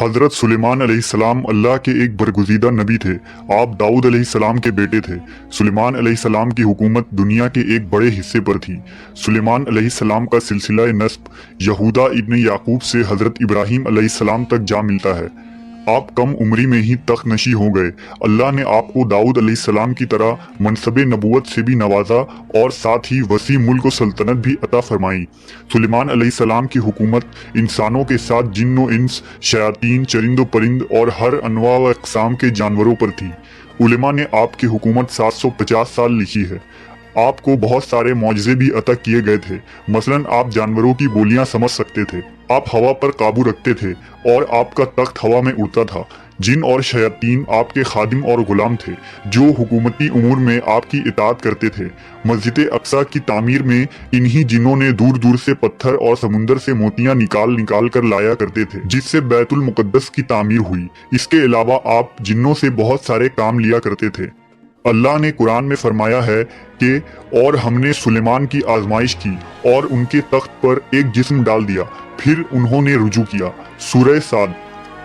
हज़रत सुलेमान अलैहिस्सलाम अल्लाह के एक बरगुज़ीदा नबी थे। आप दाऊद अलैहिस्सलाम के बेटे थे। सुलेमान अलैहिस्सलाम की हुकूमत दुनिया के एक बड़े हिस्से पर थी। सुलेमान अलैहिस्सलाम का सिलसिला नस्ब यहूदा इब्न याकूब से हज़रत इब्राहीम अलैहिस्सलाम तक जा मिलता है। आप कम उम्री में ही तख्त नशी हो गए। अल्लाह ने आपको दाऊद अलैहिस्सलाम की तरह मनसबे नबूवत से भी नवाजा और साथ ही वसी मुल्क और सल्तनत भी अता फरमाई। सुलेमान अलैहिस्सलाम की हुकूमत इंसानों के साथ जिन्नो इंस, शयातीन, चरिंदो परिंद और हर अनवा व अक़साम के जानवरों पर थी। उलेमा ने आपकी हुकूमत 750 साल लिखी है। आपको बहुत सारे मौजज़े भी अता किए गए थे। मसलन आप जानवरों की बोलियां समझ सकते थे, आप हवा पर काबू रखते थे और आपका तख्त हवा में उड़ता था। जिन और शयातीन आपके खादिम और गुलाम थे जो हुकूमती उमूर में आपकी इताअत करते थे। मस्जिद अक्सा की तामीर में इन्हीं जिनों ने दूर दूर से पत्थर और समुंदर से मोतियां निकाल निकाल कर लाया करते थे, जिससे बैतुल मुकद्दस की तामीर हुई। इसके अलावा आप जिन्नों से बहुत सारे काम लिया करते थे। अल्लाह ने कुरान में फरमाया है कि और हमने सुलेमान की आजमाइश की और उनके तख्त पर एक जिस्म डाल दिया, फिर उन्होंने रुजू किया। सूरह साद।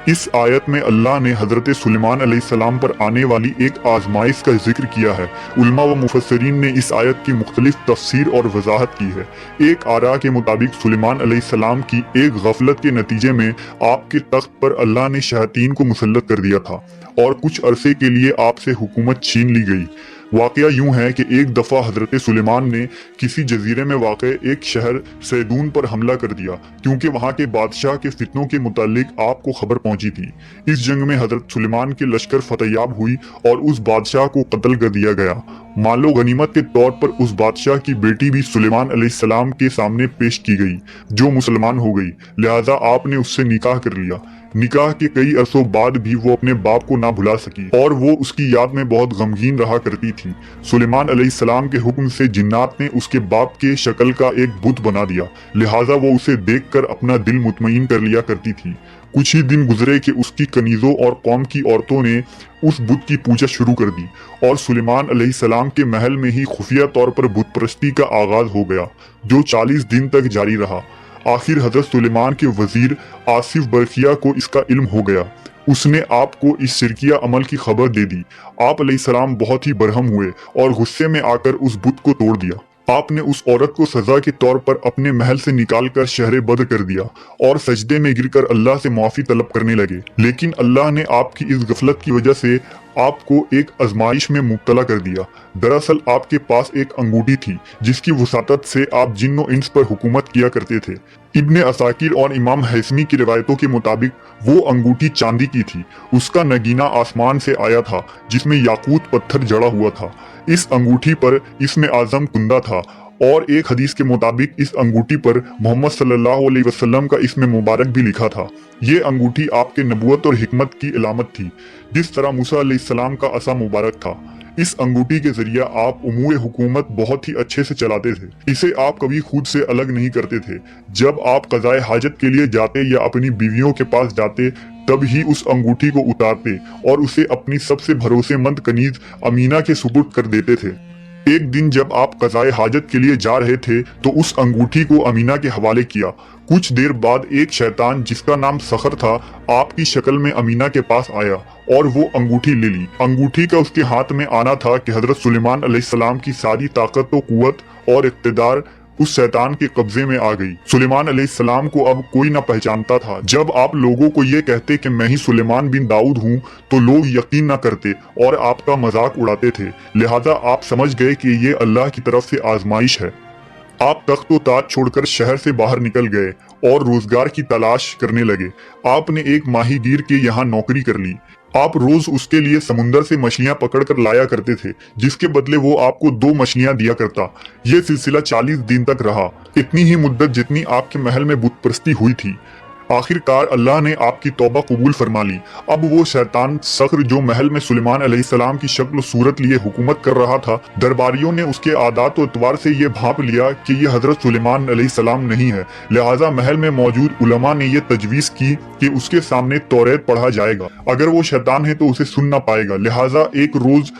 इस आयत में अल्लाह ने हज़रत सुलेमान अलैहिस्सलाम पर आने वाली एक आजमाइश का जिक्र किया है। उलमा व मुफस्सिरीन ने इस आयत की मुख्तलिफ तफसीर और वजाहत की है। एक आरा के मुताबिक सुलेमान अलैहिस्सलाम की एक गफलत के नतीजे में आपके तख्त पर अल्लाह ने शयातीन को मुसल्लत कर दिया था और कुछ अरसे के लिए आपसे हुकूमत छीन ली गई। वाकया यूं है कि एक दफ़ा हज़रत सुलेमान ने किसी जजीरे में वाक़े एक शहर सैदून पर हमला कर दिया, क्योंकि वहाँ के बादशाह के फितनों के मुतालिक आपको खबर पहुंची थी। इस जंग में हज़रत सुलेमान की लश्कर फतेयाब हुई और उस बादशाह को कत्ल कर दिया गया। मालो गनीमत के तौर पर उस बादशाह की बेटी भी सुलेमान अलैहिस्सलाम के सामने पेश की गई, जो मुसलमान हो गई। लिहाजा आपने उससे निकाह कर लिया। निकाह के कई अरसों बाद भी वो अपने बाप को ना भुला सकी और वो उसकी याद में बहुत गमगीन रहा करती थी। सुलेमान अलैहिस्सलाम के हुक्म से जिन्नात ने उसके बाप के शक्ल का एक बुत बना दिया, लिहाजा वो उसे देखकर अपना दिल मुतमईन कर लिया करती थी। कुछ ही दिन गुजरे कि उसकी कनीजों और कौम की औरतों ने उस बुत की पूजा शुरू कर दी और सुलेमान अलैहिस्सलाम के महल में ही खुफिया तौर पर बुत परस्ती का आगाज हो गया, जो 40 दिन तक जारी रहा। आखिर हजरत सुलेमान के वजीर आसिफ बरखिया को इसका इल्म हो गया। उसने आपको इस शिरकिया अमल की खबर दे दी। आप अलैहिस्सलाम बहुत ही बरहम हुए और गुस्से में आकर उस बुत को तोड़ दिया। आपने उस औरत को सजा के तौर पर अपने महल से निकालकर शहर बद्र कर दिया और सजदे में गिरकर अल्लाह से माफी तलब करने लगे। लेकिन अल्लाह ने आपकी इस गफलत की वजह से आपको एक आजमाइश में मुब्तला कर दिया। दरअसल आपके पास एक अंगूठी थी जिसकी वसातत से आप जिन्नो इंस पर हुकूमत किया करते थे। इब्ने असाकिर और इमाम हैसमी की रिवायतों के मुताबिक वो अंगूठी चांदी की थी। उसका नगीना आसमान से आया था जिसमें याकूत पत्थर जड़ा हुआ था। इस अंगूठी पर इसमें आजम कुंदा था और एक हदीस के मुताबिक इस अंगूठी पर मोहम्मद सल्लल्लाहु अलैहि वसल्लम का इसमें मुबारक भी लिखा था। ये अंगूठी आपके नबूवत और हिकमत की इलामत थी, जिस तरह मूसा अलैहिस्सलाम का असा मुबारक था। इस अंगूठी के जरिए आप उमूर हुकूमत बहुत ही अच्छे से चलाते थे। इसे आप कभी खुद से अलग नहीं करते थे। जब आप क़ज़ाए हाजत के लिए जाते या अपनी बीवियों के पास जाते, तब ही उस अंगूठी को उतारते और उसे अपनी सबसे भरोसेमंद कनीज अमीना के सुपुर्द कर देते थे। एक दिन जब आप क़ज़ाए हाजत के लिए जा रहे थे तो उस अंगूठी को अमीना के हवाले किया। कुछ देर बाद एक शैतान जिसका नाम सखर था आपकी शक्ल में अमीना के पास आया और वो अंगूठी ले ली। अंगूठी का उसके हाथ में आना था कि हजरत सुलेमान अलैहिस्सलाम की सारी ताकत व कुव्वत और इक़्तिदार उस शैतान के कब्जे में आ गई। सुलेमान अलैहिस्सलाम को अब कोई न पहचानता था। जब आप लोगों को ये कहते कि मैं ही सुलेमान बिन दाऊद हूँ तो लोग यकीन न करते और आपका मजाक उड़ाते थे। लिहाजा आप समझ गए कि ये अल्लाह की तरफ से आजमाइश है। आप तख्त व ताज छोड़कर शहर से बाहर निकल गए और रोजगार की तलाश करने लगे। आपने एक माहीगीर के यहाँ नौकरी कर ली। आप रोज उसके लिए समुंदर से मछलियां पकड़कर लाया करते थे, जिसके बदले वो आपको 2 मछलियां दिया करता। ये सिलसिला 40 दिन तक रहा, इतनी ही मुद्दत जितनी आपके महल में बुत परस्ती हुई थी। आखिरकार अल्लाह ने आपकी तौबा कबूल फरमा ली। अब वो शैतान सख्र जो महल में सुलेमान अलैहिस्सलाम की शक्ल सूरत लिए हुकूमत कर रहा था, दरबारियों ने उसके आदात और इतवार से ये भांप लिया कि ये हजरत सुलेमान अलैहिस्सलाम नहीं है। लिहाजा महल में मौजूद उलमा ने ये तजवीज़ की कि उसके सामने तौरेत पढ़ा जाएगा। अगर वो शैतान है तो उसे सुन ना पाएगा। लिहाजा एक रोज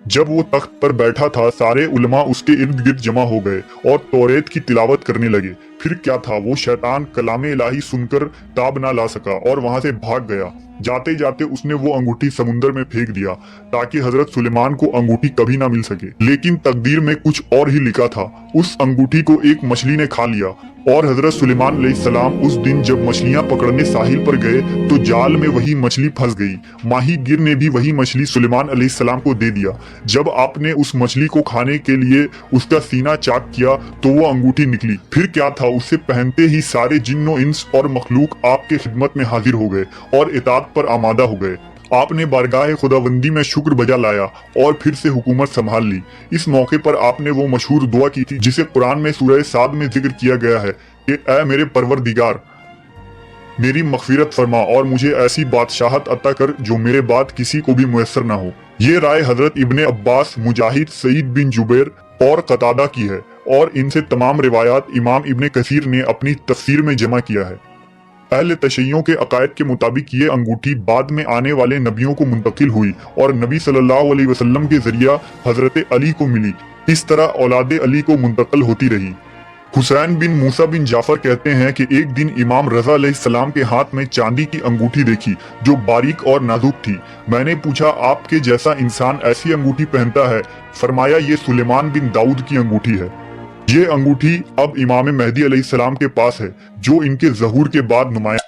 जब वो तख्त पर बैठा था, सारे उलमा उसके इर्द गिर्द जमा हो गए और तौरेत की तिलावत करने लगे। फिर क्या था, वो शैतान कलामे इलाही सुनकर ताब ना ला सका और वहां से भाग गया। जाते जाते उसने वो अंगूठी समुंदर में फेंक दिया ताकि हजरत सुलेमान को अंगूठी कभी ना मिल सके। लेकिन तकदीर में कुछ और ही लिखा था। उस अंगूठी को एक मछली ने खा लिया और हजरत सुलेमान अलैहिस्सलाम उस दिन जब मछलियां पकड़ने साहिल पर गए तो जाल में वही मछली फंस गई। माही गिर ने भी वही मछली सुलेमान अलैहिस्सलाम को दे दिया। जब आपने उस मछली को खाने के लिए उसका सीना चाक किया तो वो अंगूठी निकली। फिर क्या था, उसे पहनते ही सारे जिन्नो इंस और मखलूक आपके खिदमत में हाजिर हो गए और इताअत पर आमादा हो गए। आपने बारगाह खुदाबंदी में शुक्र बजा लाया और फिर से हुकूमत संभाल ली। इस मौके पर आपने वो मशहूर दुआ की थी जिसे कुरान में सूरह साद में जिक्र किया गया है कि ऐ मेरे परवरदिगार, मेरी मगफिरत फरमा और मुझे ऐसी बादशाहत अता कर जो मेरे बाद किसी को भी मुयस्सर ना हो। ये राय हजरत इब्ने अब्बास, मुजाहिद, सईद बिन जुबैर और कतादा की है और इनसे तमाम रिवायात इमाम इब्ने कसीर ने अपनी तफसीर में जमा किया है। अहले तशय्युं के अकायद के मुताबिक ये अंगूठी बाद में आने वाले नबियों को मुंतकिल हुई और नबी सल्लल्लाहु अलैहि वसल्लम के जरिया हजरत अली को मिली। इस तरह औलादे अली को मुंतकिल होती रही। हुसैन बिन मूसा बिन जाफर कहते हैं कि एक दिन इमाम रजा अलैहिस्सलाम के हाथ में चांदी की अंगूठी देखी जो बारीक और नाजुक थी। मैंने पूछा, आपके जैसा इंसान ऐसी अंगूठी पहनता है? फरमाया, ये सुलेमान बिन दाऊद की अंगूठी है। ये अंगूठी अब इमाम मेहदी अलैहिस्सलाम के पास है जो इनके ज़हूर के बाद नुमाया